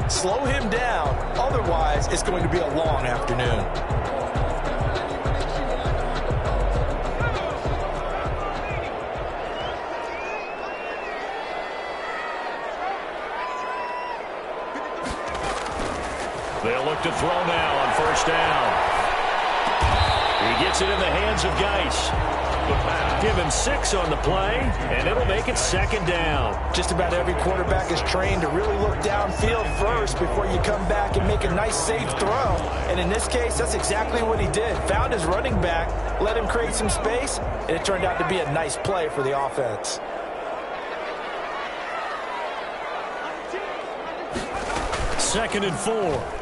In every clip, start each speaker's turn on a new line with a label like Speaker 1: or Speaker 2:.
Speaker 1: Slow him down. Otherwise, it's going to be a long afternoon.
Speaker 2: They'll look to throw now on first down. He gets it in the hands of Geis. Give him 6 on the play, and it'll make it second down.
Speaker 1: Just about every quarterback is trained to really look downfield first before you come back and make a nice, safe throw. And in this case, that's exactly what he did. Found his running back, let him create some space, and it turned out to be a nice play for the offense.
Speaker 2: Second and 4.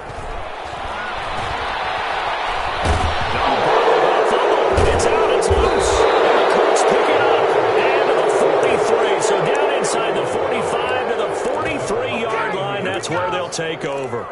Speaker 2: It's out, it's loose. And the Colts pick it up. And to the 43. So down inside the 45 to the 43-yard line. That's where they'll take over.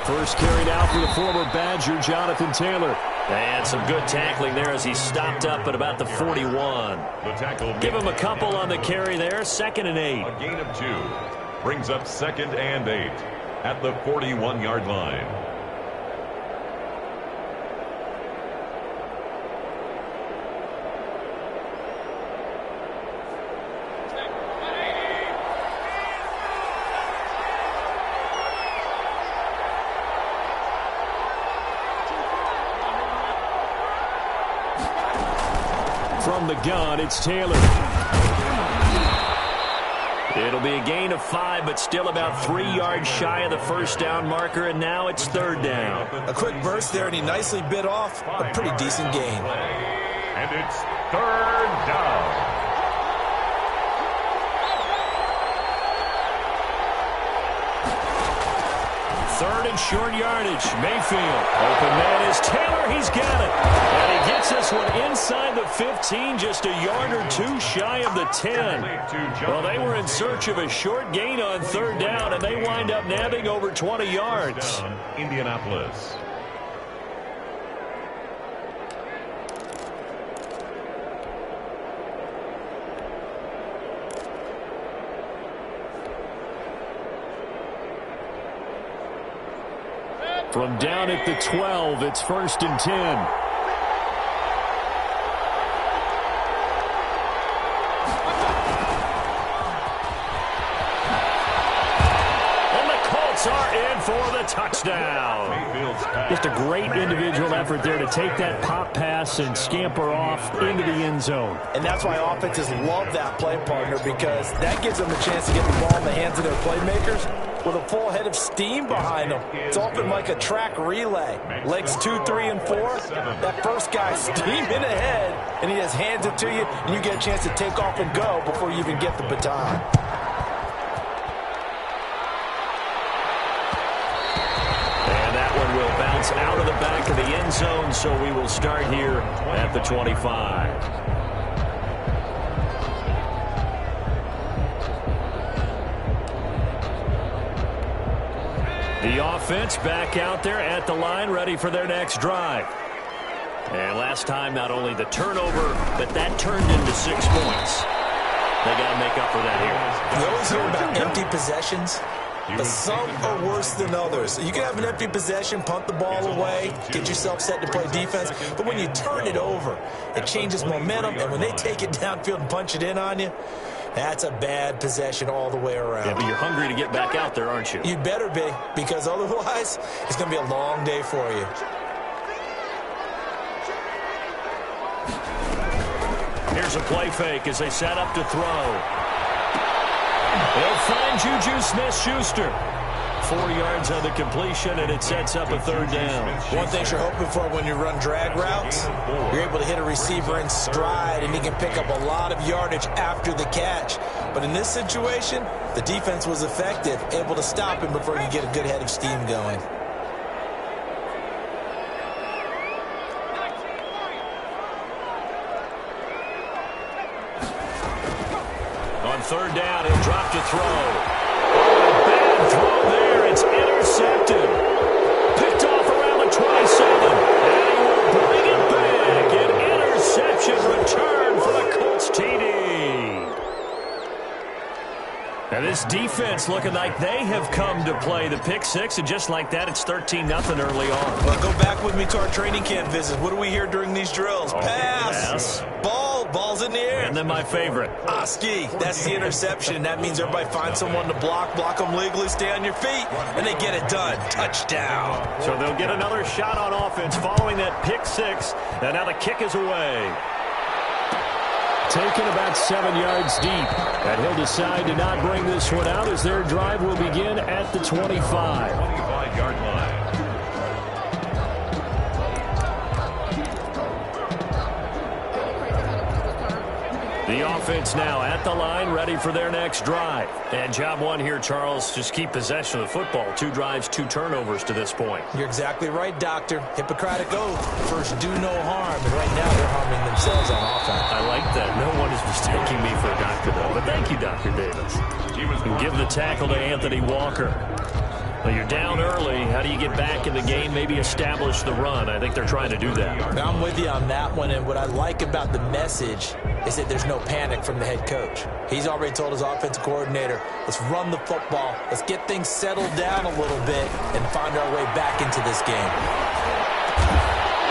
Speaker 2: First carried out for the former Badger, Jonathan Taylor. And some good tackling there as he stopped up at about the 41. Give him a couple on the carry there. 2nd and 8.
Speaker 3: A gain of 2 brings up 2nd and 8 at the 41-yard line.
Speaker 2: From the gun, it's Taylor. It'll be a gain of 5, but still about 3 yards shy of the first down marker, and now it's 3rd down.
Speaker 1: A quick burst there, and he nicely bit off a pretty decent gain.
Speaker 3: And it's 3rd down.
Speaker 2: 3rd and short yardage. Mayfield. Open man is Taylor. He's got it. And he gets this one inside the 15, just a yard or 2 shy of the 10. Well, they were in search of a short gain on 3rd down, and they wind up nabbing over 20 yards.
Speaker 3: Indianapolis.
Speaker 2: From down at the 12, it's 1st and 10. And the Colts are in for the touchdown. Just a great individual effort there to take that pop pass and scamper off into the end zone.
Speaker 1: And that's why offenses love that play, partner, because that gives them a chance to get the ball in the hands of their playmakers with a full head of steam behind them. It's often like a track relay. Legs 2, 3, and 4. That first guy steaming ahead, and he just hands it to you, and you get a chance to take off and go before you even get the baton.
Speaker 2: And that one will bounce out of the back of the end zone, so we will start here at the 25. The offense back out there at the line, ready for their next drive. And last time, not only the turnover, but that turned into 6 points. They got to make up for that here.
Speaker 1: You always hear about empty possessions, but some are worse than others. You can have an empty possession, punt the ball away, get yourself set to play defense, but when you turn it over, it changes momentum, and when they take it downfield and punch it in on you, that's a bad possession all the way around.
Speaker 2: Yeah, but you're hungry to get back out there, aren't you?
Speaker 1: You better be, because otherwise, it's going to be a long day for you.
Speaker 2: Here's a play fake as they set up to throw. They'll find Juju Smith-Schuster. 4 yards on the completion, and it sets up a 3rd down.
Speaker 1: One thing you're hoping for when you run drag routes, you're able to hit a receiver in stride, and he can pick up a lot of yardage after the catch. But in this situation, the defense was effective, able to stop him before he could get a good head of steam going.
Speaker 2: On 3rd down, he'll drop to throw. Bad throw there. It's intercepted. Picked off around the 27. And he will bring it back. An interception return for the Colts TD. And this defense looking like they have come to play the pick six, and just like that, it's 13-0 early on.
Speaker 1: Well, go back with me to our training camp visit. What do we hear during these drills? Pass. Ball's in the air.
Speaker 2: And then my favorite.
Speaker 1: Ski. That's the interception. That means everybody finds someone to block them legally, stay on your feet, and they get it done. Touchdown.
Speaker 2: So they'll get another shot on offense following that pick six, and now the kick is away. Taken about 7 yards deep, and he'll decide to not bring this one out as their drive will begin at the 25.
Speaker 3: 25-yard line.
Speaker 2: The offense now at the line, ready for their next drive. And job one here, Charles, just keep possession of the football. 2 drives, 2 turnovers to this point.
Speaker 1: You're exactly right, Doctor. Hippocratic oath. First, do no harm. And right now, they're harming themselves on offense.
Speaker 2: I like that. No one is mistaking me for a doctor, though. But thank you, Dr. Davis. And give the tackle to Anthony Walker. Well, you're down early. How do you get back in the game, maybe establish the run? I think they're trying to do that.
Speaker 1: I'm with you on that one, and what I like about the message is that there's no panic from the head coach. He's already told his offensive coordinator, let's run the football, let's get things settled down a little bit, and find our way back into this game.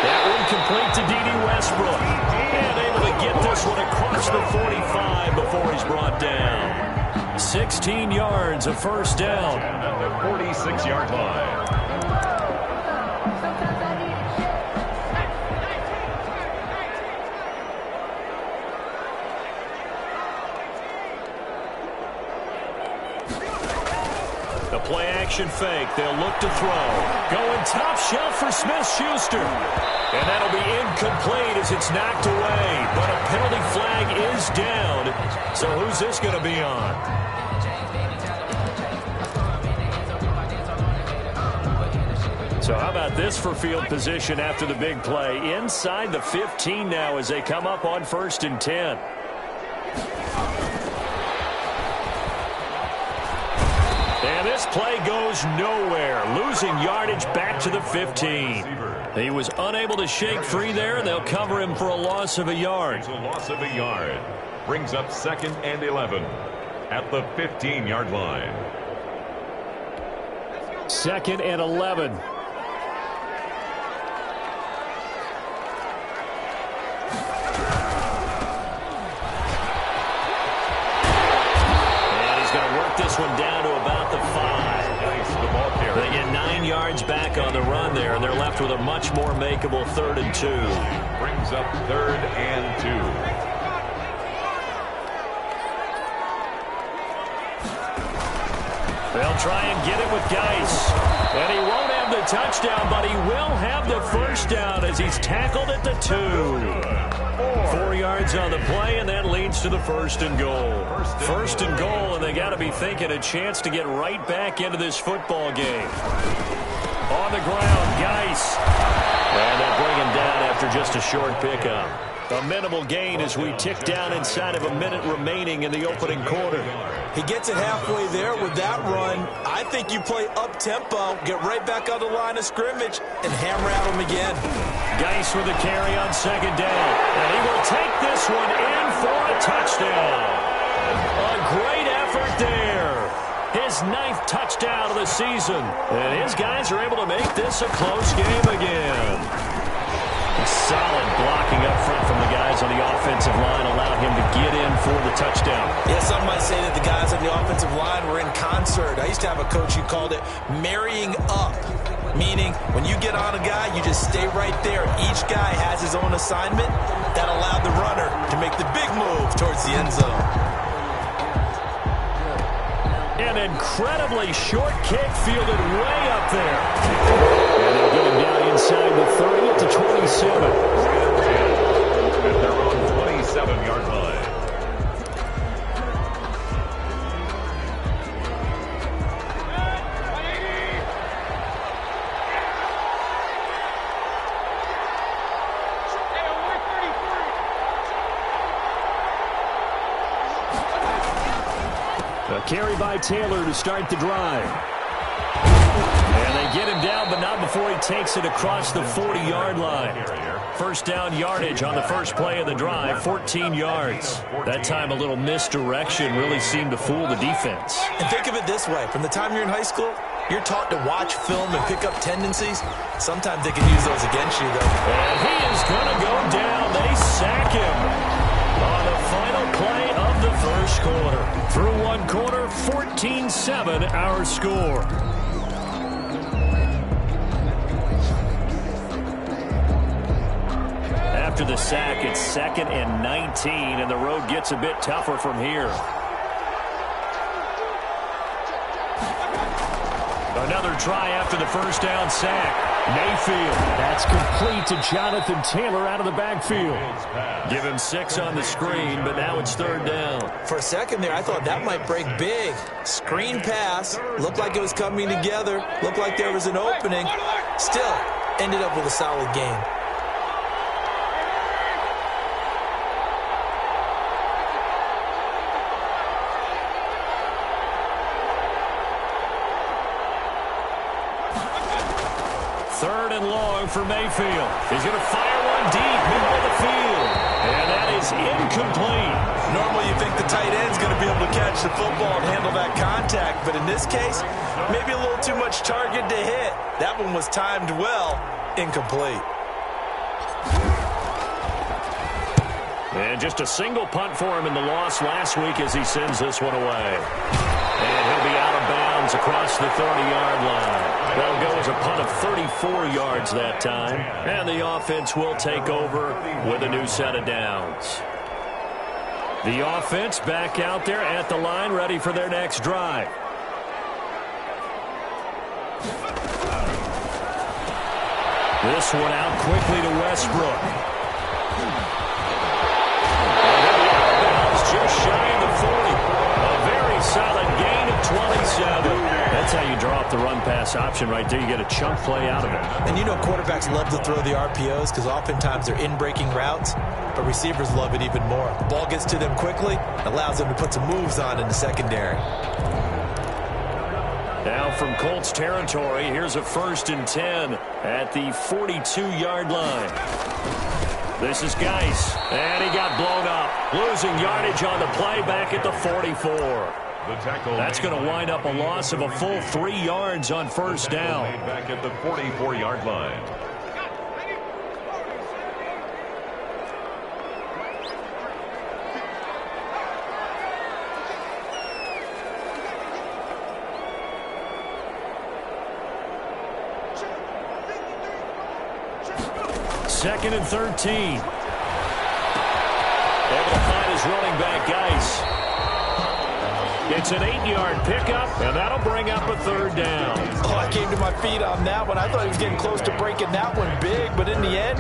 Speaker 2: That one complete to D.D. Westbrook. And able to get this one across the 45 before he's brought down. 16 yards, a 1st down.
Speaker 3: At the 46-yard line.
Speaker 2: The play-action fake. They'll look to throw. Going top shelf for Smith-Schuster. And that'll be incomplete as it's knocked away. But a penalty flag is down. So who's this going to be on? So how about this for field position after the big play? Inside the 15 now as they come up on 1st and 10. And this play goes nowhere. Losing yardage back to the 15. He was unable to shake free there, and they'll cover him for a loss of a yard.
Speaker 3: It's a loss of a yard. Brings up 2nd and 11 at the 15-yard line.
Speaker 2: 2nd and 11. This one down to about the 5. They get 9 yards back on the run there, and they're left with a much more makeable 3rd and 2.
Speaker 3: Brings up 3rd and
Speaker 2: 2. They'll try and get it with Geis. And he won't have the touchdown, but he will have the 1st down as he's tackled at the 2. 4 yards on the play, and that leads to the 1st and goal. 1st and goal, and they got to be thinking a chance to get right back into this football game. On the ground, Geis. And they'll bring him down after just a short pickup. A minimal gain as we tick down inside of a minute remaining in the opening quarter.
Speaker 1: He gets it halfway there with that run. I think you play up-tempo, get right back on the line of scrimmage, and hammer at him again.
Speaker 2: Geis with a carry on 2nd down. And he will take this one in for a touchdown. A great effort there. His 9th touchdown of the season. And his guys are able to make this a close game again. Solid blocking up front from the guys on the offensive line allowed him to get in for the touchdown.
Speaker 1: Yeah, some might say that the guys on the offensive line were in concert. I used to have a coach who called it marrying up, meaning when you get on a guy, you just stay right there. Each guy has his own assignment that allowed the runner to make the big move towards the end zone.
Speaker 2: An incredibly short kick fielded way up there. And they'll get him down inside the 30 at the 27.
Speaker 3: At their own 27-yard line.
Speaker 2: A carry by Taylor to start the drive. And they get him down, but not before he takes it across the 40-yard line. First down yardage on the first play of the drive, 14 yards. That time a little misdirection really seemed to fool the defense.
Speaker 1: And think of it this way. From the time you're in high school, you're taught to watch film and pick up tendencies. Sometimes they can use those against you, though.
Speaker 2: And he is going to go down. They sack him on the final play of the first quarter. Through one quarter, 14-7 our score. After the sack, it's 2nd and 19, and the road gets a bit tougher from here. Another try after the first down sack. Mayfield. That's complete to Jonathan Taylor out of the backfield. Give him 6 on the screen, but now it's 3rd down.
Speaker 1: For a second there, I thought that might break big. Screen pass. Looked like it was coming together. Looked like there was an opening. Still, ended up with a solid game.
Speaker 2: Third and long for Mayfield. He's going to fire one deep middle of the field. And that is incomplete.
Speaker 1: Normally you think the tight end's going to be able to catch the football and handle that contact. But in this case, maybe a little too much target to hit. That one was timed well. Incomplete.
Speaker 2: And just a single punt for him in the loss last week as he sends this one away. And he'll be out of bounds across the 30-yard line. That'll go as a punt of 34 yards that time. And the offense will take over with a new set of downs. The offense back out there at the line, ready for their next drive. This one out quickly to Westbrook. Just shy of the 40. A very solid gain of 27. That's how you draw up the run-pass option right there. You get a chunk play out of it.
Speaker 1: And you know quarterbacks love to throw the RPOs because oftentimes they're in-breaking routes, but receivers love it even more. The ball gets to them quickly, allows them to put some moves on in the secondary.
Speaker 2: Now from Colts territory, here's a 1st and 10 at the 42-yard line. This is Geis, and he got blown up. Losing yardage on the play back at the 44. That's going to wind up a loss of a full 3 yards on first down.
Speaker 3: Back at the 44-yard line.
Speaker 2: Second and 13. Able to find his running back, Geis. It's an 8-yard pickup, and that'll bring up a 3rd down.
Speaker 1: Oh, I came to my feet on that one. I thought he was getting close to breaking that one big, but in the end,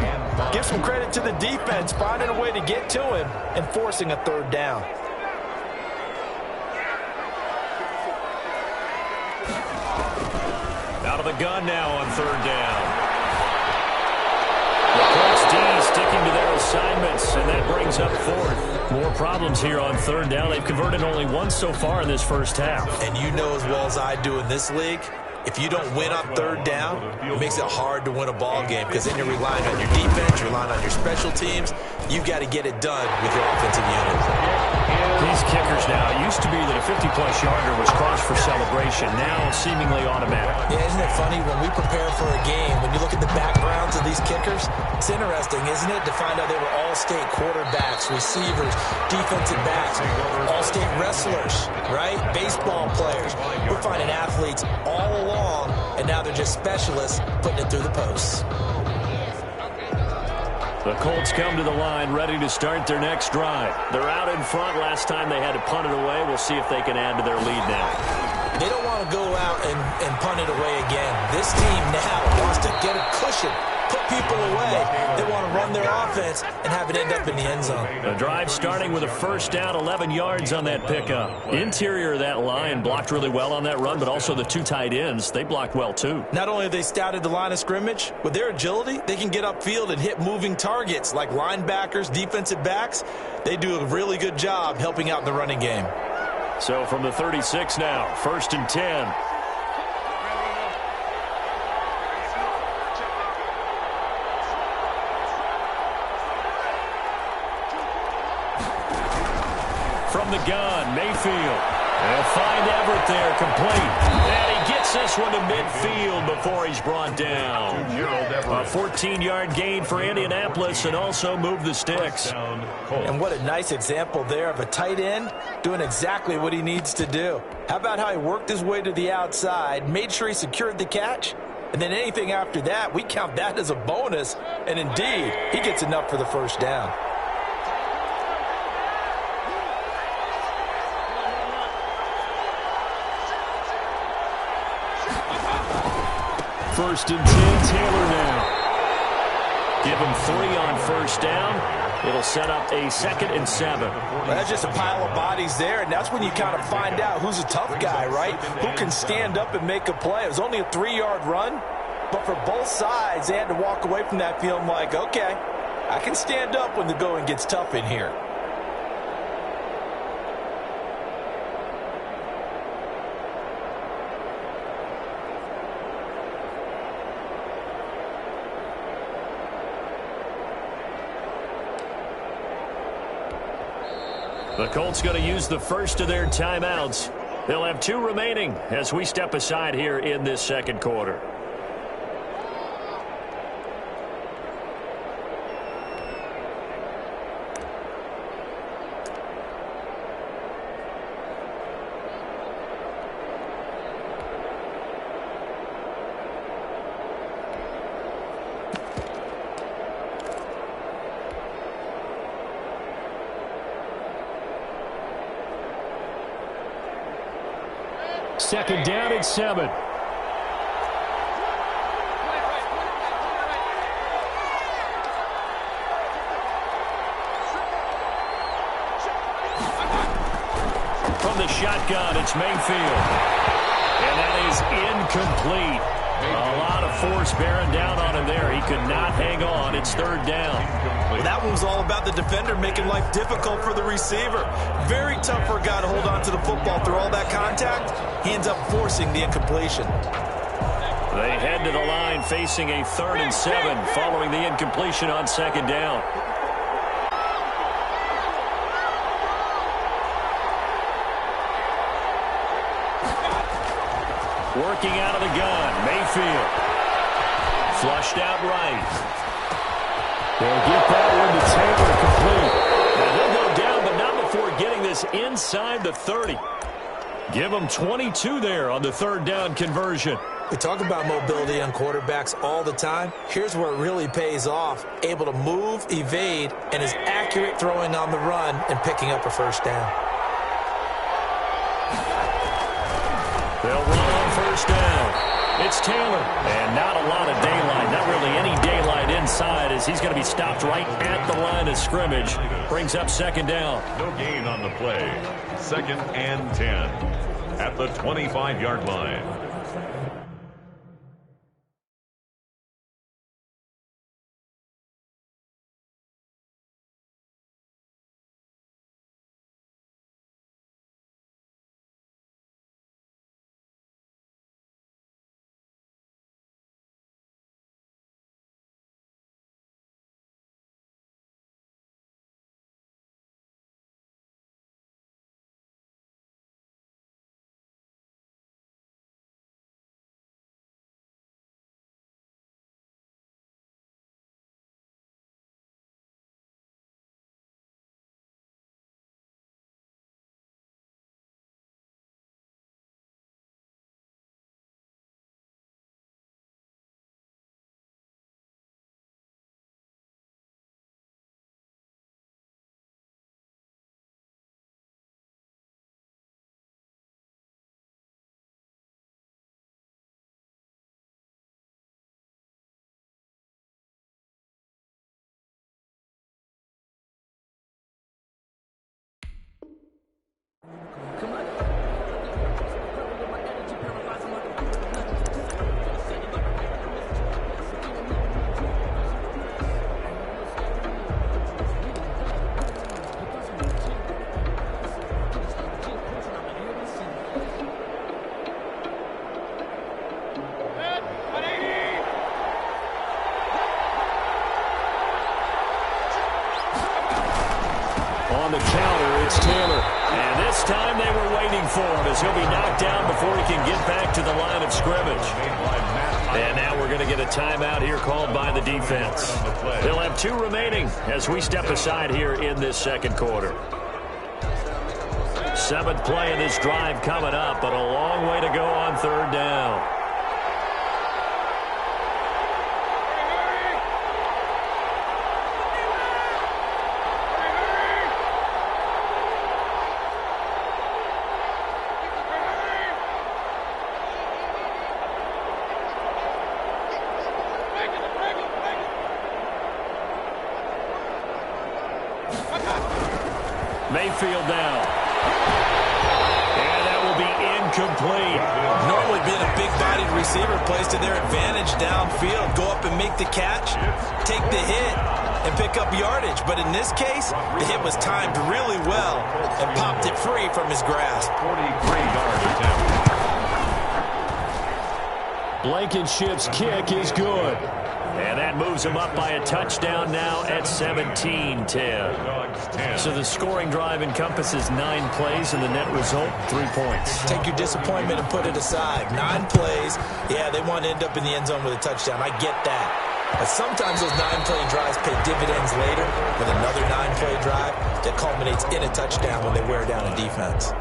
Speaker 1: give some credit to the defense, finding a way to get to him and forcing a 3rd down.
Speaker 2: Out of the gun now on 3rd down. The Colts D sticking to their assignments, and that brings up 4th. More problems here on 3rd down. They've converted only once so far in this first half.
Speaker 1: And you know as well as I do in this league, if you don't win on 3rd down, it makes it hard to win a ball game because then you're relying on your defense, you're relying on your special teams. You've got to get it done with your offensive unit.
Speaker 2: These kickers now, it used to be that a 50-plus yarder was crossed for celebration. Now seemingly automatic.
Speaker 1: Yeah, isn't it funny when we prepare for a game, when you look at the backgrounds of these kickers, it's interesting, isn't it, to find out they were all-state quarterbacks, receivers, defensive backs, all-state wrestlers, right? Baseball players. We're finding athletes all along, and now they're just specialists putting it through the posts.
Speaker 2: The Colts come to the line ready to start their next drive. They're out in front. Last time they had to punt it away. We'll see if they can add to their lead now.
Speaker 1: They don't want to go out and punt it away again. This team now wants to get a cushion, put people away. They want to run their offense and have it end up in the end zone.
Speaker 2: The drive starting with a first down, 11 yards on that pickup. Interior of that line blocked really well on that run, but also the two tight ends, they blocked well too.
Speaker 1: Not only have they scouted the line of scrimmage, with their agility, they can get upfield and hit moving targets like linebackers, defensive backs. They do a really good job helping out in the running game.
Speaker 2: So from the 36 now, 1st and 10. From the gun, Mayfield. They'll find Everett there, complete. And he gets this one to midfield before he's brought down. A 14-yard gain for Indianapolis and also move the sticks.
Speaker 1: And what a nice example there of a tight end doing exactly what he needs to do. How about how he worked his way to the outside, made sure he secured the catch, and then anything after that, we count that as a bonus. And indeed, he gets enough for the first down.
Speaker 2: First and 10, Taylor now. Give him 3 on first down. It'll set up a 2nd and 7.
Speaker 1: Well, that's just a pile of bodies there, and that's when you kind of find out who's a tough guy, right? Who can stand up and make a play. It was only a 3-yard run, but for both sides, they had to walk away from that feeling like, okay, I can stand up when the going gets tough in here.
Speaker 2: The Colts going to use the first of their timeouts. They'll have 2 remaining as we step aside here in this second quarter. Second down and 7. From the shotgun, it's Mayfield. And that is incomplete. A lot of force bearing down on him there. He could not hang on. It's 3rd down.
Speaker 1: Well, that one was all about the defender making life difficult for the receiver. Very tough for a guy to hold on to the football through all that contact. He ends up forcing the incompletion.
Speaker 2: They head to the line facing a 3rd and 7 following the incompletion on 2nd down. Working out of the gun, Mayfield. Flushed out right. They'll get that one to Taylor, complete. Now he'll go down, but not before getting this inside the 30. Give him 22 there on the 3rd down conversion.
Speaker 1: We talk about mobility on quarterbacks all the time. Here's where it really pays off. Able to move, evade, and is accurate throwing on the run and picking up a first down.
Speaker 2: They'll run on first down. It's Taylor. And not a lot of daylight. Not really any daylight inside as he's going to be stopped right at the line of scrimmage. Brings up 2nd down.
Speaker 3: No gain on the play. 2nd and 10 at the 25-yard line.
Speaker 2: on the counter. It's Taylor. And this time they were waiting for him as he'll be knocked down before he can get back to the line of scrimmage. And now we're going to get a timeout here called by the defense. They'll have 2 remaining as we step aside here in this second quarter. 7th play of this drive coming up, but a long way to go on 3rd down. Mayfield now. And that will be incomplete.
Speaker 1: Normally being a big-bodied receiver plays to their advantage downfield. Go up and make the catch, take the hit, and pick up yardage. But in this case, the hit was timed really well and popped it free from his grasp.
Speaker 3: 43-yard attempt.
Speaker 2: Blankenship's kick is good. And that moves him up by a touchdown now at 17-10. So the scoring drive encompasses 9 plays, and the net result, 3 points.
Speaker 1: Take your disappointment and put it aside. 9 plays. Yeah, they want to end up in the end zone with a touchdown. I get that. But sometimes those 9-play drives pay dividends later with another 9-play drive that culminates in a touchdown when they wear down a defense.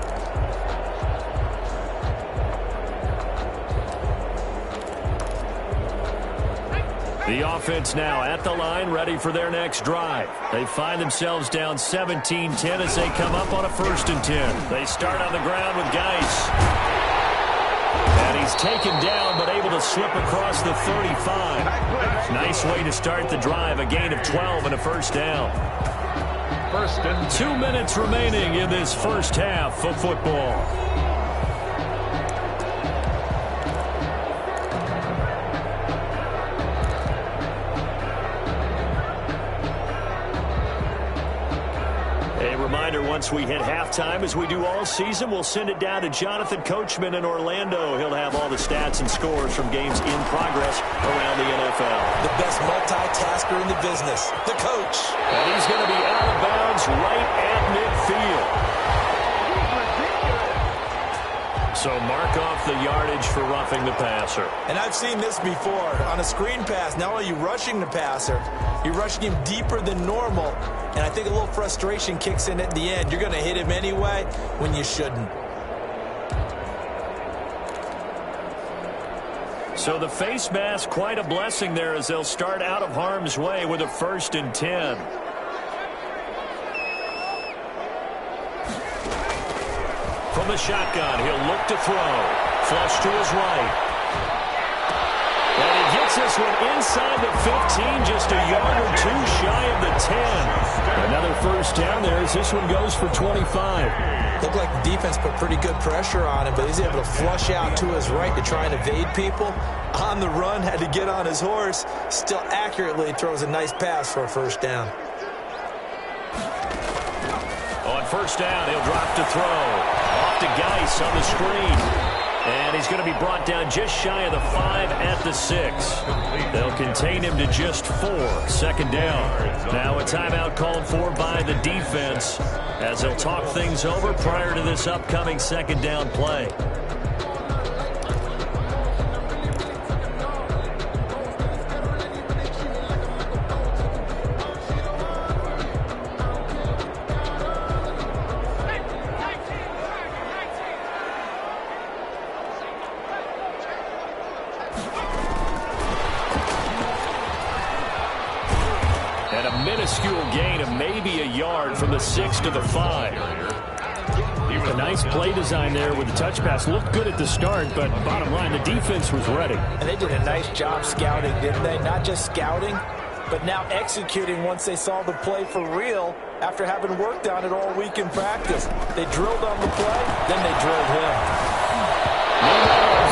Speaker 2: The offense now at the line, ready for their next drive. They find themselves down 17-10 as they come up on a 1st and 10. They start on the ground with Geis. And he's taken down, but able to slip across the 35. Nice way to start the drive, a gain of 12 and a 1st down.
Speaker 3: 1st and
Speaker 2: 2 minutes remaining in this first half of football. Once we hit halftime, as we do all season, we'll send it down to Jonathan Coachman in Orlando. He'll have all the stats and scores from games in progress around the NFL.
Speaker 1: The best multitasker in the business, the coach.
Speaker 2: And he's going to be out of bounds right at midfield. So mark off the yardage for roughing the passer.
Speaker 1: And I've seen this before. On a screen pass, not only are you rushing the passer, you're rushing him deeper than normal. And I think a little frustration kicks in at the end. You're going to hit him anyway when you shouldn't.
Speaker 2: So the face mask, quite a blessing there as they'll start out of harm's way with a 1st and 10. From the shotgun, he'll look to throw. Flush to his right. And he gets this one inside the 15, just a yard or 2 shy of the 10. Another 1st down there as this one goes for 25.
Speaker 1: Looked like the defense put pretty good pressure on him, but he's able to flush out to his right to try and evade people. On the run, had to get on his horse. Still accurately throws a nice pass for a 1st down.
Speaker 2: On 1st down, he'll drop to throw. Off to Geis on the screen. And he's going to be brought down just shy of the 5 at the 6. They'll contain him to just 4. 2nd down. Now a timeout called for by the defense as they'll talk things over prior to this upcoming 2nd down play. Minuscule gain of maybe a yard from the 6 to the 5. A nice play design there with the touch pass. Looked good at the start, but bottom line, the defense was ready.
Speaker 1: And they did a nice job scouting, didn't they? Not just scouting, but now executing once they saw the play for real after having worked on it all week in practice. They drilled on the play, then they drilled him.
Speaker 2: On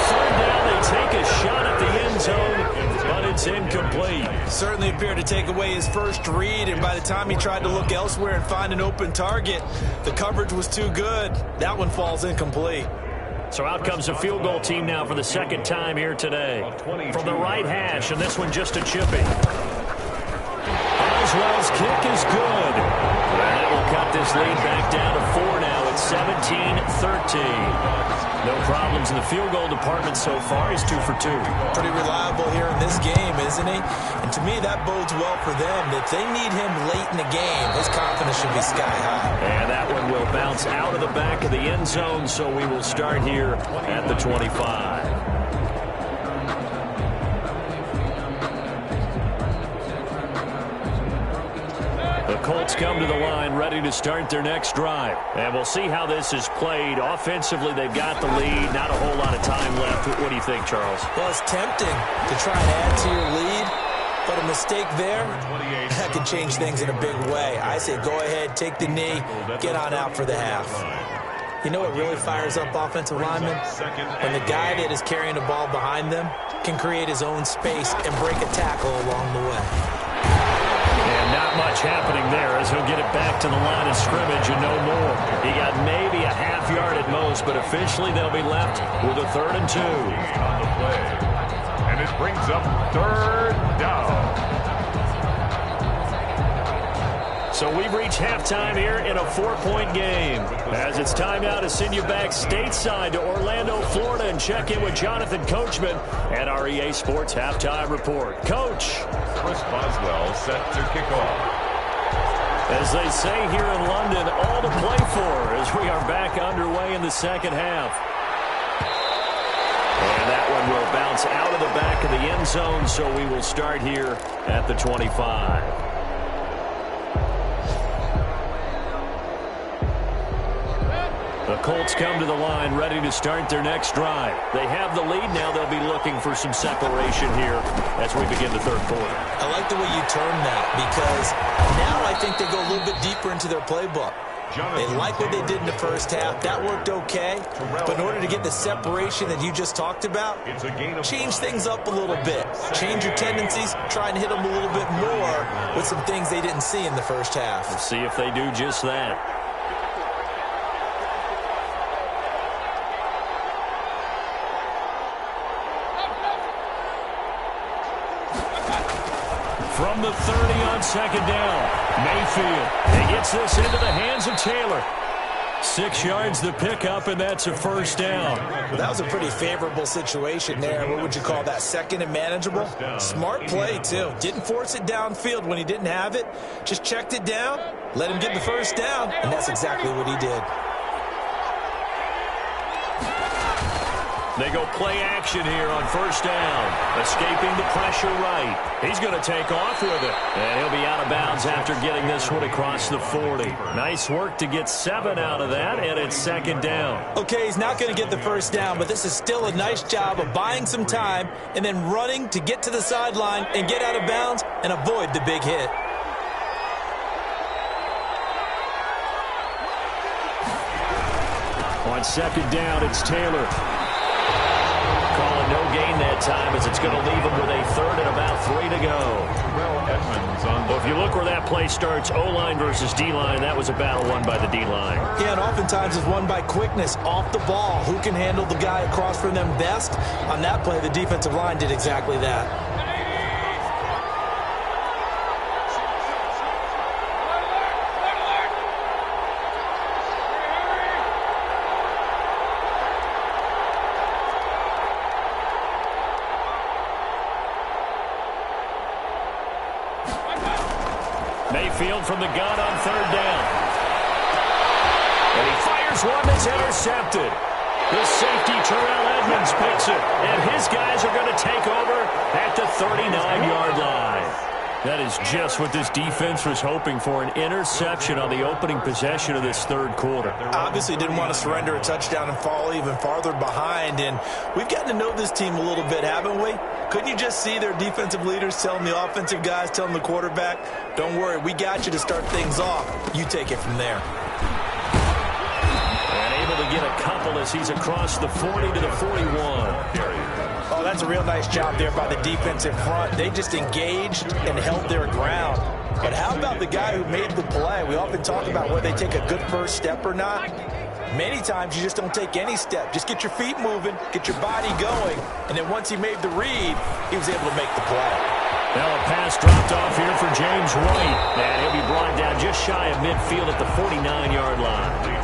Speaker 2: 3rd down, they take a shot at the end zone, but it's incomplete.
Speaker 1: Certainly appeared to take away his first read, and by the time he tried to look elsewhere and find an open target, the coverage was too good. That one falls incomplete.
Speaker 2: So out comes the field goal team now for the 2nd time here today. From the right hash, and this one just a chipping. Oswald's kick is good. And that will cut cut this lead back down to 4 now. It's 17-13. No problems in the field goal department so far. He's 2 for 2.
Speaker 1: Pretty reliable here in this game, isn't he? And to me, that bodes well for them. If they need him late in the game, his confidence should be sky high.
Speaker 2: And that one will bounce out of the back of the end zone, so we will start here at the 25. The Colts come to the line ready to start their next drive. And we'll see how this is played. Offensively, they've got the lead. Not a whole lot of time left. What do you think, Charles?
Speaker 1: Well, it's tempting to try and add to your lead, but a mistake there, that can change things in a big way. I say go ahead, take the knee, get on out for the half. You know what really fires up offensive linemen? When the guy that is carrying the ball behind them can create his own space and break a tackle along the way.
Speaker 2: And not much happening there as he'll get it back to the line of scrimmage and no more. He got maybe a half yard at most, but officially they'll be left with a 3rd and 2.
Speaker 3: On the play. And it brings up 3rd down.
Speaker 2: So we've reached halftime here in a 4-point game. As it's time now to send you back stateside to Orlando, Florida, and check in with Jonathan Coachman at our EA Sports Halftime Report. Coach.
Speaker 3: Chris Boswell set to kick off.
Speaker 2: As they say here in London, all to play for as we are back underway in the second half. And that one will bounce out of the back of the end zone, so we will start here at the 25. The Colts come to the line ready to start their next drive. They have the lead now. They'll be looking for some separation here as we begin the third quarter.
Speaker 1: I like the way you term that because now I think they go a little bit deeper into their playbook. They like what they did in the first half. That worked okay. But in order to get the separation that you just talked about, change things up a little bit. Change your tendencies. Try and hit them a little bit more with some things they didn't see in the first half.
Speaker 2: We'll see if they do just that. From the 30 on second down, Mayfield. He gets this into the hands of Taylor. 6 yards the pickup, and that's a first down.
Speaker 1: Well, that was a pretty favorable situation there. What would you call that? Second and manageable? Smart play, too. Didn't force it downfield when he didn't have it. Just checked it down, let him get the first down, and that's exactly what he did.
Speaker 2: They go play action here on first down. Escaping the pressure right. He's going to take off with it. And he'll be out of bounds after getting this one across the 40. Nice work to get 7 out of that, and it's second down.
Speaker 1: Okay, he's not going to get the first down, but this is still a nice job of buying some time and then running to get to the sideline and get out of bounds and avoid the big hit.
Speaker 2: On second down, it's Taylor. Calling no gain that time as it's going to leave him with a 3rd and about 3 to go. Well, if you look where that play starts, O-line versus D-line, that was a battle won by the D-line.
Speaker 1: Yeah, and oftentimes it's won by quickness off the ball. Who can handle the guy across from them best? On that play, the defensive line did exactly that.
Speaker 2: Mayfield from the gun on third down. And he fires one that's intercepted. The safety, Terrell Edmonds, picks it. And his guys are going to take over at the 39-yard line. That is just what this defense was hoping for, an interception on the opening possession of this third quarter.
Speaker 1: Obviously didn't want to surrender a touchdown and fall even farther behind. And we've gotten to know this team a little bit, haven't we? Couldn't you just see their defensive leaders telling the offensive guys, telling the quarterback, don't worry, we got you to start things off. You take it from there.
Speaker 2: And able to get a couple as he's across the 40 to the 41.
Speaker 1: Oh, that's a real nice job there by the defensive front. They just engaged and held their ground. But how about the guy who made the play? We often talk about whether they take a good first step or not. Many times you just don't take any step. Just get your feet moving, get your body going, and then once he made the read, he was able to make the play.
Speaker 2: Now a pass dropped off here for James White. And he'll be brought down just shy of midfield at the 49-yard line.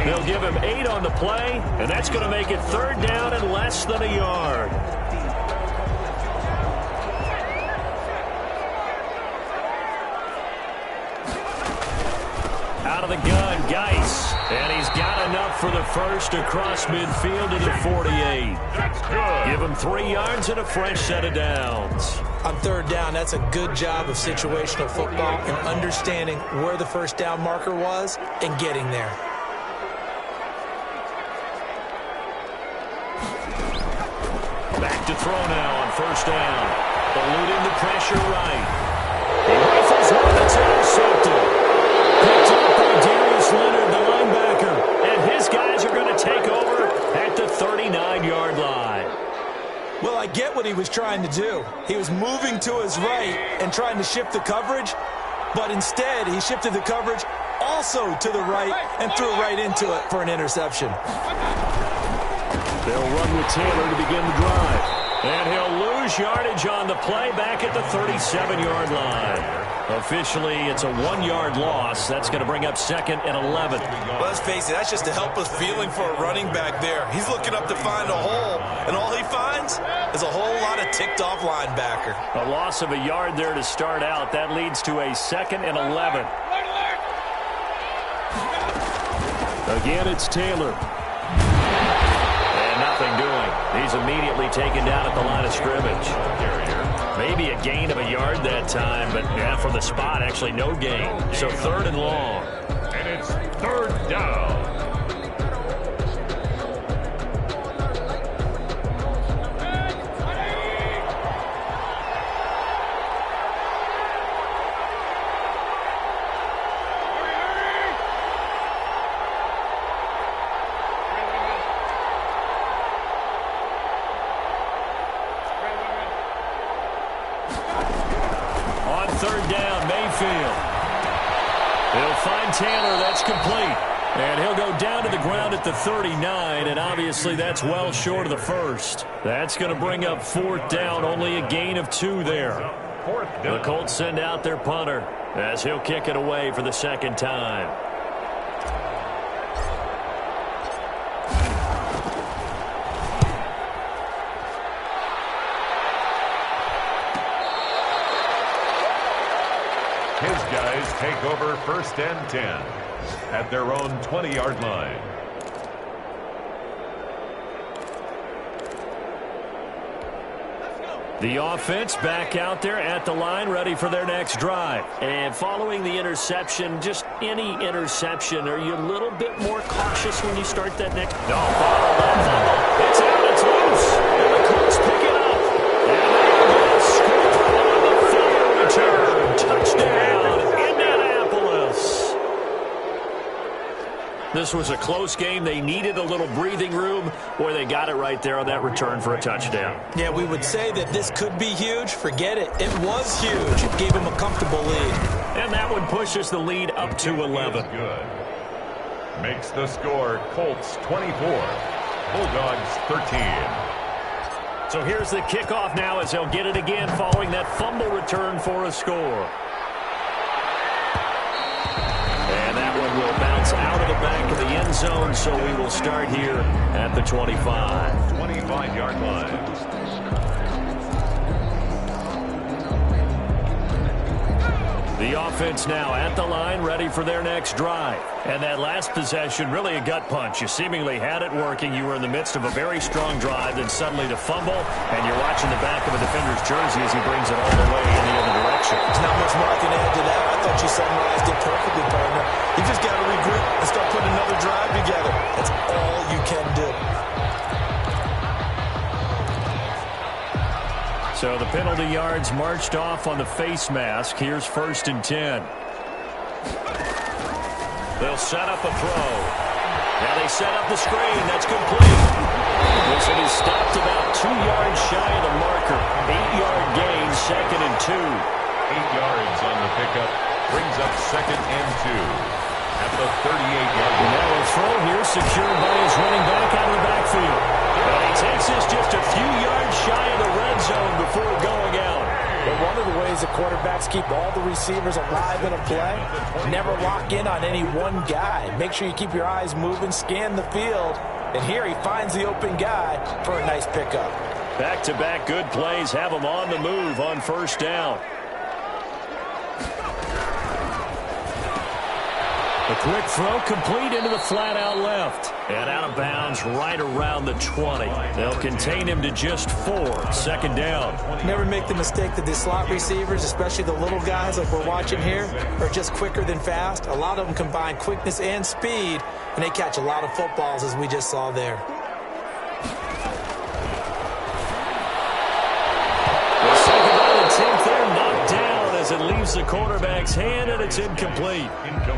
Speaker 2: They'll give him 8 on the play, and that's going to make it 3rd down and less than a yard. Out of the gun, Geis. And he's got enough for the first across midfield to the 48. That's good. Give him 3 yards and a fresh set of downs.
Speaker 1: On 3rd down, that's a good job of situational football and understanding where the first down marker was and getting there.
Speaker 2: Back to throw now on 1st down. Eluding the pressure right. He rifles one that's intercepted. Picked up by Darius Leonard, the linebacker. And his guys are going to take over at the 39-yard line.
Speaker 1: Well, I get what he was trying to do. He was moving to his right and trying to shift the coverage, but instead he shifted the coverage also to the right and threw right into it for an interception.
Speaker 2: They'll run with Taylor to begin the drive. And he'll lose yardage on the play back at the 37-yard line. Officially, it's a 1-yard loss. That's going to bring up 2nd and 11.
Speaker 1: Well, let's face it, that's just a helpless feeling for a running back there. He's looking up to find a hole, and all he finds is a whole lot of ticked-off linebacker.
Speaker 2: A loss of a yard there to start out. That leads to a 2nd and 11. Again, it's Taylor. And nothing doing. He's immediately taken down at the line of scrimmage. Maybe a gain of a yard that time, but yeah, from the spot, actually no gain. So 3rd and long.
Speaker 3: And it's 3rd down.
Speaker 2: On 3rd down, Mayfield. He'll find Taylor. That's complete. And he'll go down to the ground at the 39, and obviously that's well short of the first. That's going to bring up 4th down, only a gain of 2 there. The Colts send out their punter as he'll kick it away for the 2nd time.
Speaker 3: His guys take over 1st and 10 at their own 20-yard line.
Speaker 2: The offense back out there at the line, ready for their next drive. And following the interception, just any interception, are you a little bit more cautious when you start that next? No, it's out, it's loose. And the Colts pick it up. And they score on the field return. Touchdown, Indianapolis. This was a close game. They needed a little breathing room. Boy, they got it right there on that return for a touchdown.
Speaker 1: Yeah, we would say that this could be huge. Forget it. It was huge. It gave them a comfortable lead.
Speaker 2: And that one pushes the lead up to 11.
Speaker 3: Good. Makes the score Colts 24, Bulldogs 13.
Speaker 2: So here's the kickoff now as they'll get it again following that fumble return for a score. And that one will bounce out of the back of the end zone, so we will start here at the 25.
Speaker 3: 25-yard line.
Speaker 2: The offense now at the line, ready for their next drive. And that last possession, really a gut punch. You seemingly had it working. You were in the midst of a very strong drive, then suddenly to fumble, and you're watching the back of a defender's jersey as he brings it all the way in the other direction.
Speaker 1: There's not much more I can add to that. I thought you summarized it perfectly, partner. You just got to regroup and start putting another drive together. That's all you can do.
Speaker 2: So the penalty yards marched off on the face mask. Here's 1st and 10. They'll set up a throw. Now they set up the screen. That's complete. Wilson is stopped about 2 yards shy of the marker. 8-yard gain, 2nd and 2.
Speaker 3: 8 yards on the pickup. Brings up 2nd and 2 at the 38-yard line.
Speaker 2: Now a throw here secured by his running back out of the backfield. And he takes this just a few yards shy of the red zone before going out.
Speaker 1: But one of the ways that quarterbacks keep all the receivers alive in a play. Never lock in on any one guy. Make sure you keep your eyes moving, scan the field. And here he finds the open guy for a nice pickup.
Speaker 2: Back-to-back good plays have him on the move on first down. A quick throw complete into the flat out left. And out of bounds right around the 20. They'll contain him to just 4. Second down.
Speaker 1: Never make the mistake that the slot receivers, especially the little guys like we're watching here, are just quicker than fast. A lot of them combine quickness and speed, and they catch a lot of footballs as we just saw there.
Speaker 2: The second down attempt there knocked down as it leaves the quarterback's hand, and it's incomplete.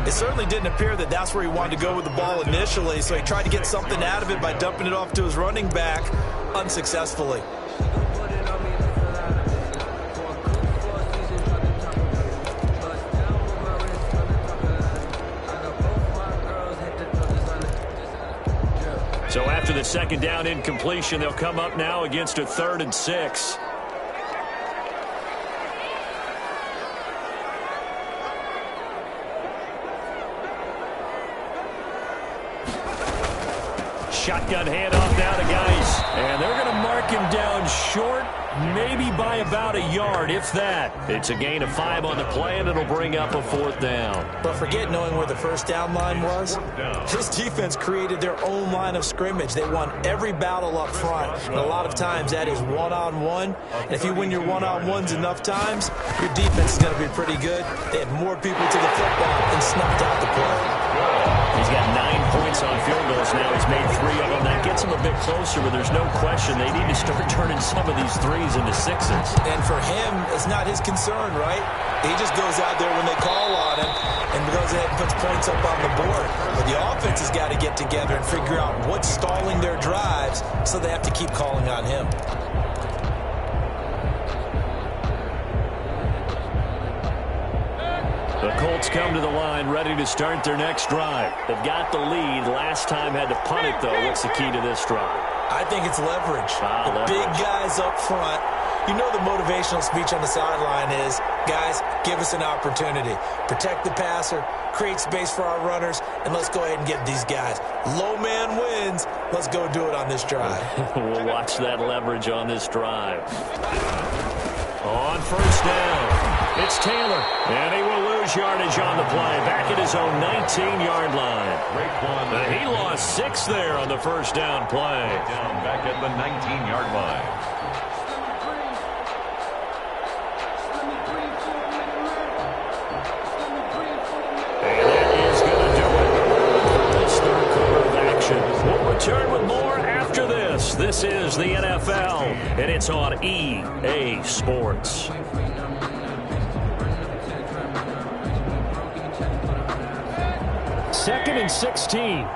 Speaker 1: It certainly didn't appear that that's where he wanted to go with the ball initially, so he tried to get something out of it by dumping it off to his running back unsuccessfully.
Speaker 2: So after the second down incompletion, they'll come up now against a 3rd and 6. Shotgun handoff now to Geis. And they're going to mark him down short, maybe by about a yard, if that. It's a gain of 5 on the play, and it'll bring up a 4th down.
Speaker 1: But forget knowing where the first down line was. This defense created their own line of scrimmage. They won every battle up front, and a lot of times that is one-on-one. And if you win your one-on-ones enough times, your defense is going to be pretty good. They had more people to the football and snuffed out the play.
Speaker 2: He's got 9 points on field goals now. He's made 3 of them. That gets him a bit closer, but there's no question they need to start turning some of these 3s into 6s.
Speaker 1: And for him, it's not his concern, right? He just goes out there when they call on him and goes ahead and puts points up on the board. But the offense has got to get together and figure out what's stalling their drives, so they have to keep calling on him.
Speaker 2: The Colts come to the line ready to start their next drive. They've got the lead. Last time had to punt it, though. What's the key to this drive?
Speaker 1: I think it's leverage. The
Speaker 2: leverage.
Speaker 1: Big guys up front. You know the motivational speech on the sideline is, guys, give us an opportunity. Protect the passer, create space for our runners, and let's go ahead and get these guys. Low man wins. Let's go do it on this drive.
Speaker 2: We'll watch that leverage on this drive. On first down. It's Taylor, and he will lose yardage on the play. Back at his own 19-yard line. And he lost 6 there on the first down play.
Speaker 3: Down back at the 19-yard line.
Speaker 2: And that is going to do it. This third quarter of action. We'll return with more after this. This is the NFL, and it's on EA Sports. Second and 16.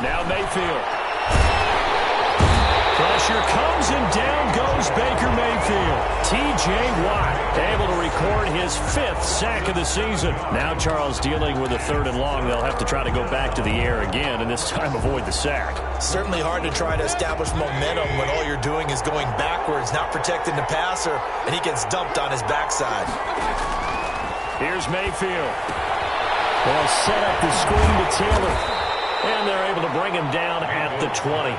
Speaker 2: Now Mayfield. Pressure comes and down goes Baker Mayfield. T.J. Watt able to record his 5th sack of the season. Now Charles dealing with a 3rd and long. They'll have to try to go back to the air again and this time avoid the sack.
Speaker 1: Certainly hard to try to establish momentum when all you're doing is going backwards, not protecting the passer, and he gets dumped on his backside.
Speaker 2: Here's Mayfield. They'll set up the screen to Taylor. And they're able to bring him down at the 20.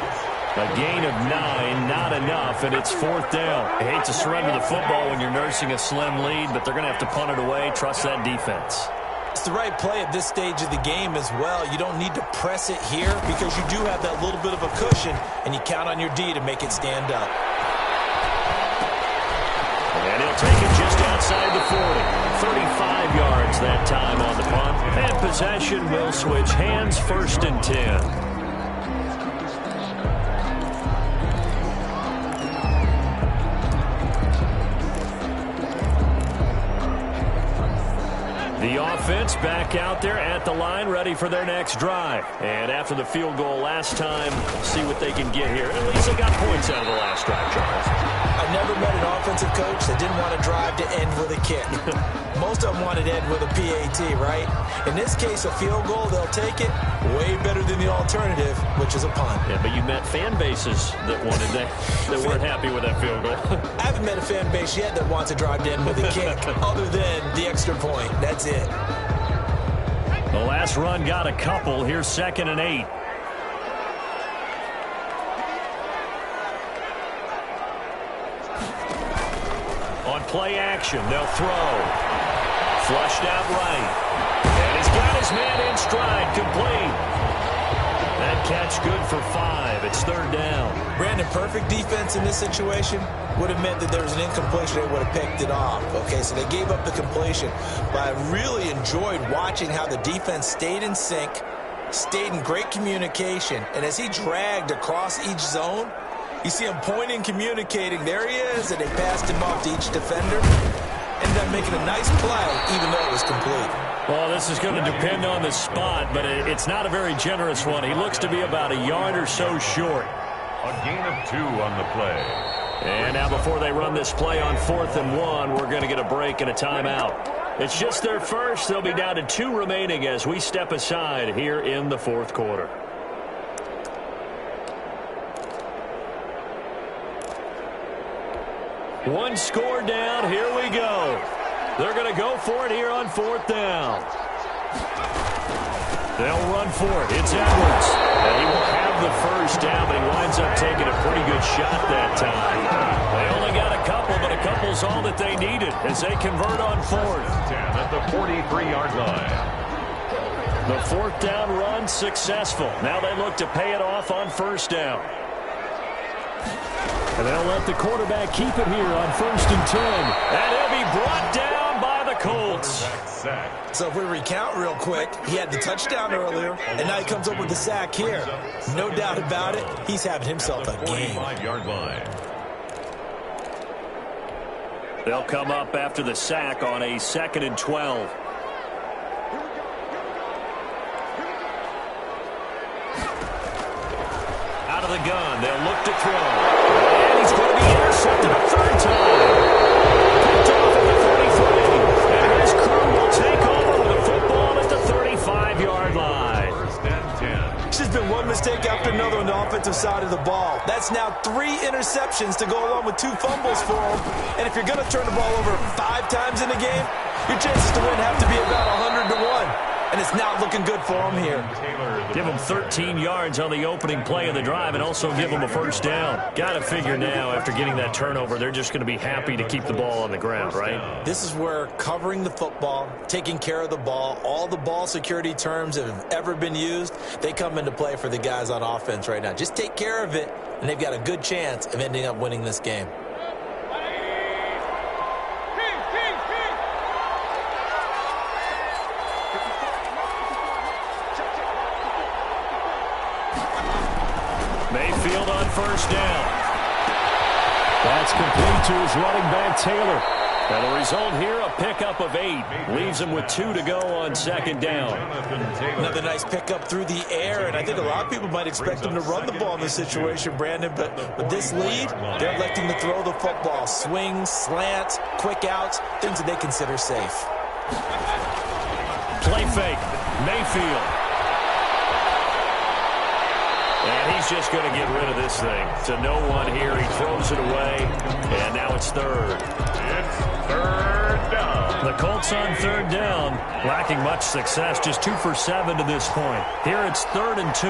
Speaker 2: A gain of 9, not enough, and it's 4th down. I hate to surrender the football when you're nursing a slim lead, but they're going to have to punt it away. Trust that defense.
Speaker 1: It's the right play at this stage of the game as well. You don't need to press it here because you do have that little bit of a cushion, and you count on your D to make it stand up.
Speaker 2: And he'll take it just outside the 40. 35 yards that time on the punt. And possession will switch hands, 1st and 10. The offense back out there at the line, ready for their next drive. And after the field goal last time, see what they can get here. At least they got points out of the last drive, Charles.
Speaker 1: I never met an offensive coach that didn't want to drive to end with a kick. Most of them wanted to end with a PAT, right? In this case, a field goal, they'll take it way better than the alternative, which is a punt.
Speaker 2: Yeah, but you met fan bases that wanted that weren't happy with that field goal.
Speaker 1: I haven't met a fan base yet that wants to drive to end with a kick, other than the extra point. That's it.
Speaker 2: The last run got a couple. Here's 2nd and 8. On play action, they'll throw. Flushed out right. And he's got his man in stride, complete. That catch good for 5. It's 3rd down.
Speaker 1: Brandon, perfect defense in this situation would have meant that there was an incompletion. They would have picked it off. Okay, so they gave up the completion. But I really enjoyed watching how the defense stayed in sync, stayed in great communication. And as he dragged across each zone, you see him pointing, communicating. There he is, and they passed him off to each defender. Ended up making a nice play, even though it was complete.
Speaker 2: Well, this is going to depend on the spot, but it's not a very generous one. He looks to be about a yard or so short.
Speaker 3: A gain of 2 on the play.
Speaker 2: And now before they run this play on 4th and 1, we're going to get a break and a timeout. It's just their first. They'll be down to 2 remaining as we step aside here in the 4th quarter. One score down. Here we go. They're going to go for it here on 4th down. They'll run for it. It's Edwards. And he will have the first down, but he winds up taking a pretty good shot that time. They only got a couple, but a couple's all that they needed as they convert on 4th.
Speaker 3: At the 43-yard line.
Speaker 2: The 4th down run successful. Now they look to pay it off on 1st down. And they'll let the quarterback keep it here on 1st and 10. And he'll be brought down by the Colts.
Speaker 1: So if we recount real quick, he had the touchdown earlier, and now he comes up with the sack here. No doubt about it, he's having himself a game.
Speaker 3: 45-yard line.
Speaker 2: They'll come up after the sack on a 2nd and 12. Out of the gun, they'll look to throw. And he's going to be intercepted a 3rd time. Picked off at the 33. And his crew will take over with the football at the 35-yard line.
Speaker 3: 1st and 10.
Speaker 1: This has been one mistake after another on the offensive side of the ball. That's now 3 interceptions to go along with 2 fumbles for him. And if you're going to turn the ball over 5 times in a game, your chances to win have to be about 100 to 1. And it's not looking good for him here.
Speaker 2: Give him 13 yards on the opening play of the drive and also give him a 1st down. Got to figure now, after getting that turnover, they're just going to be happy to keep the ball on the ground, right?
Speaker 1: This is where covering the football, taking care of the ball, all the ball security terms that have ever been used, they come into play for the guys on offense right now. Just take care of it, and they've got a good chance of ending up winning this game.
Speaker 2: Mayfield on 1st down. That's complete to his running back, Taylor. And the result here, a pickup of 8. Leaves him with 2 to go on 2nd down.
Speaker 1: Another nice pickup through the air, and I think a lot of people might expect him to run the ball in this situation, Brandon, but with this lead, they're electing to throw the football. Swings, slants, quick outs, things that they consider safe.
Speaker 2: Play fake, Mayfield. And he's just going to get rid of this thing to no one here. He throws it away, and now it's 3rd.
Speaker 3: It's 3rd down.
Speaker 2: The Colts on 3rd down, lacking much success, just 2 for 7 to this point. Here it's 3rd and 2.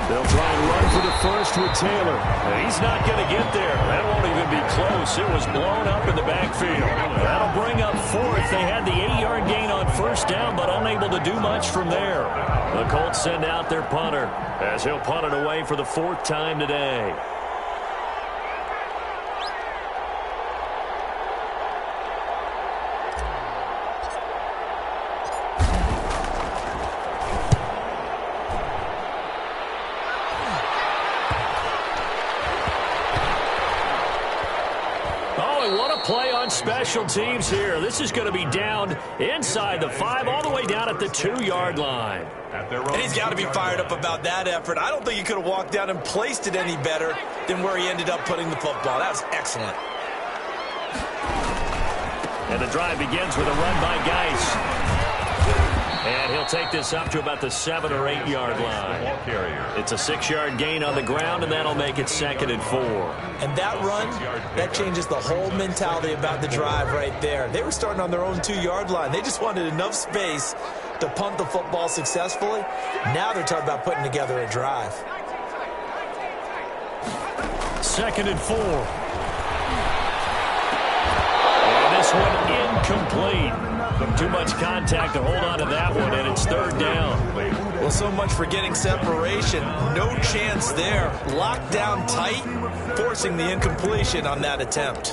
Speaker 2: They'll try and run for the first with Taylor. And he's not going to get there. That won't even be close. It was blown up in the backfield. That'll bring up 4th. They had the 8-yard gain on 1st down, but unable to do much from there. The Colts send out their punter as he'll punt it away for the 4th time today. play on special teams here. This is going to be down inside the 5, all the way down at the 2-yard line.
Speaker 1: And he's got to be fired up about that effort. I don't think he could have walked down and placed it any better than where he ended up putting the football. That was excellent.
Speaker 2: And the drive begins with a run by Geis. And he'll take this up to about the 7 or 8 yard line. It's a 6-yard gain on the ground, and that'll make it 2nd and 4.
Speaker 1: And that run, that changes the whole mentality about the drive right there. They were starting on their own 2-yard line. They just wanted enough space to punt the football successfully. Now they're talking about putting together a drive.
Speaker 2: 2nd and 4. And this one incomplete. Too much contact to hold on to that one, and it's 3rd down.
Speaker 1: Well, so much for getting separation. No chance there. Locked down tight, forcing the incompletion on that attempt.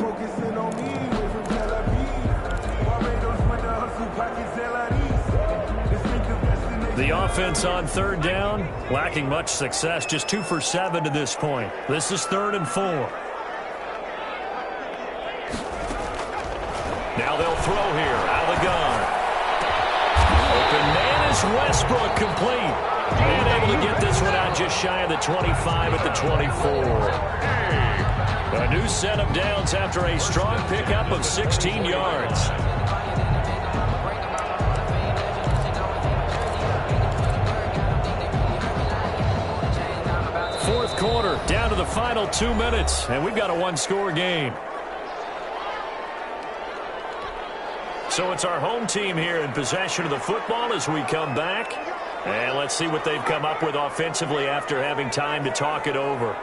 Speaker 2: The offense on 3rd down, lacking much success, just 2 for 7 to this point. This is 3rd and 4. Now they'll throw here out of the gun. Open man is Westbrook, complete. And able to get this one out just shy of the 25 at the 24. A new set of downs after a strong pickup of 16 yards. Fourth quarter, down to the final 2 minutes, and we've got a 1-score game. So it's our home team here in possession of the football as we come back. And let's see what they've come up with offensively after having time to talk it over.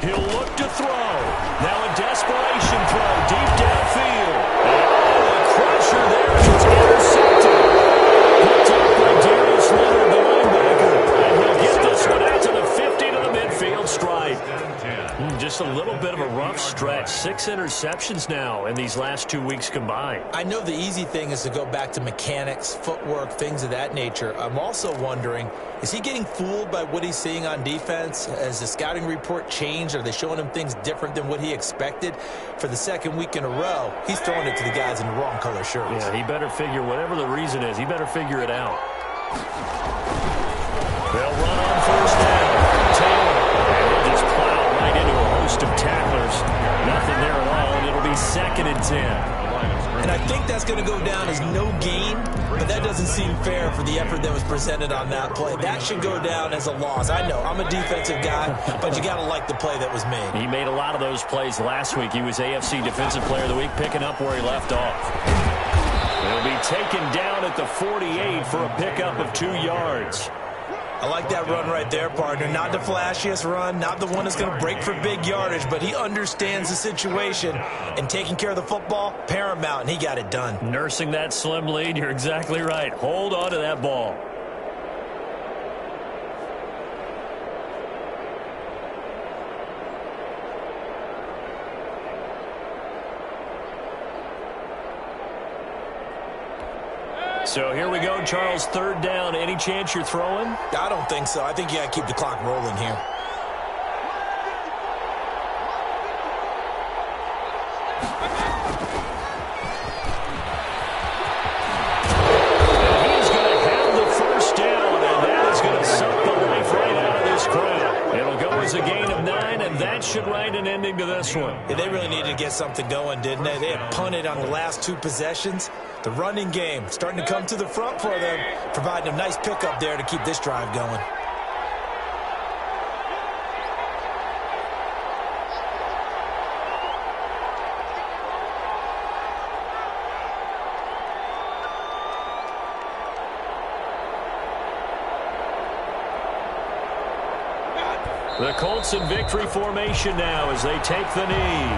Speaker 2: He'll look to throw. Now a desperation throw deep downfield. Oh, a crusher there as it's intercepted. Picked up by Darius Leonard, the linebacker. And he'll get this one out to the 50 to the midfield stripe. Just a little bit of a rough stretch. 6 interceptions now in these last 2 weeks combined.
Speaker 1: I know the easy thing is to go back to mechanics, footwork, things of that nature. I'm also wondering, is he getting fooled by what he's seeing on defense? Has the scouting report changed? Are they showing him things different than what he expected? For the 2nd week in a row, he's throwing it to the guys in the wrong color shirts.
Speaker 2: Yeah, he better figure, whatever the reason is, he better figure it out. They'll run on 1st down. Taylor. And he'll just plow right into a host of tacklers. Nothing there at all, and it'll be 2nd and 10.
Speaker 1: And I think that's going to go down as no gain, but that doesn't seem fair for the effort that was presented on that play. That should go down as a loss. I know, I'm a defensive guy, but you got to like the play that was made.
Speaker 2: He made a lot of those plays last week. He was AFC Defensive Player of the Week, picking up where he left off. He'll be taken down at the 48 for a pickup of 2 yards.
Speaker 1: I like that run right there, partner. Not the flashiest run, not the one that's going to break for big yardage, but he understands the situation, and taking care of the football, paramount, and he got it done.
Speaker 2: Nursing that slim lead, you're exactly right. Hold on to that ball. So here we go, Charles, 3rd down. Any chance you're throwing?
Speaker 1: I don't think so. I think you got to keep the clock rolling here.
Speaker 2: And he's going to have the 1st down, and that is going to suck the life right out of this crowd. It'll go as a gain of 9, and that should write an ending to this one.
Speaker 1: Yeah, they really needed to get something going, didn't they? They had punted on the last 2 possessions. The running game starting to come to the front for them, providing a nice pickup there to keep this drive going.
Speaker 2: The Colts in victory formation now as they take the knee.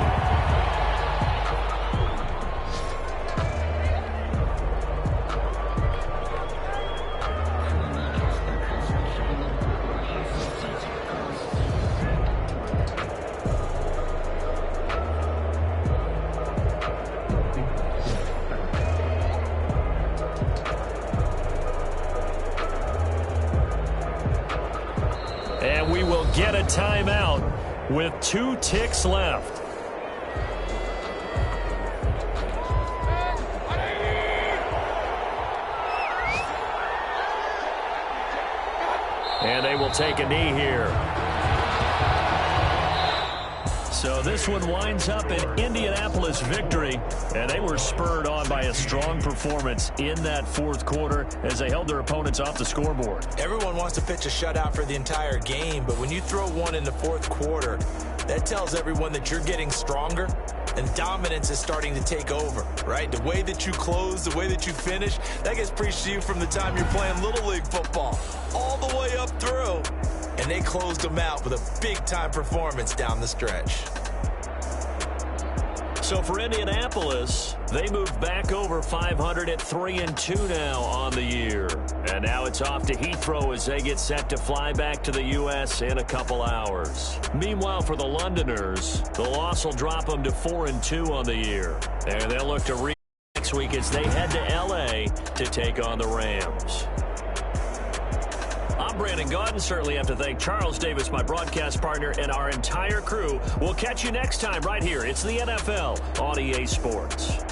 Speaker 2: And we will get a timeout with 2 ticks left. And they will take a knee here. So this one winds up an Indianapolis victory, and they were spurred on by a strong performance in that fourth quarter as they held their opponents off the scoreboard.
Speaker 1: Everyone wants to pitch a shutout for the entire game, but when you throw one in the fourth quarter, that tells everyone that you're getting stronger and dominance is starting to take over, right? The way that you close, the way that you finish, that gets preached to you from the time you're playing Little League football all the way up through. And they closed them out with a big-time performance down the stretch.
Speaker 2: So for Indianapolis, they moved back over 500 at 3-2 now on the year. And now it's off to Heathrow as they get set to fly back to the U.S. in a couple hours. Meanwhile, for the Londoners, the loss will drop them to 4-2 on the year. And they'll look to next week as they head to L.A. to take on the Rams. I'm Brandon Gaudin. Certainly have to thank Charles Davis, my broadcast partner, and our entire crew. We'll catch you next time right here. It's the NFL on EA Sports.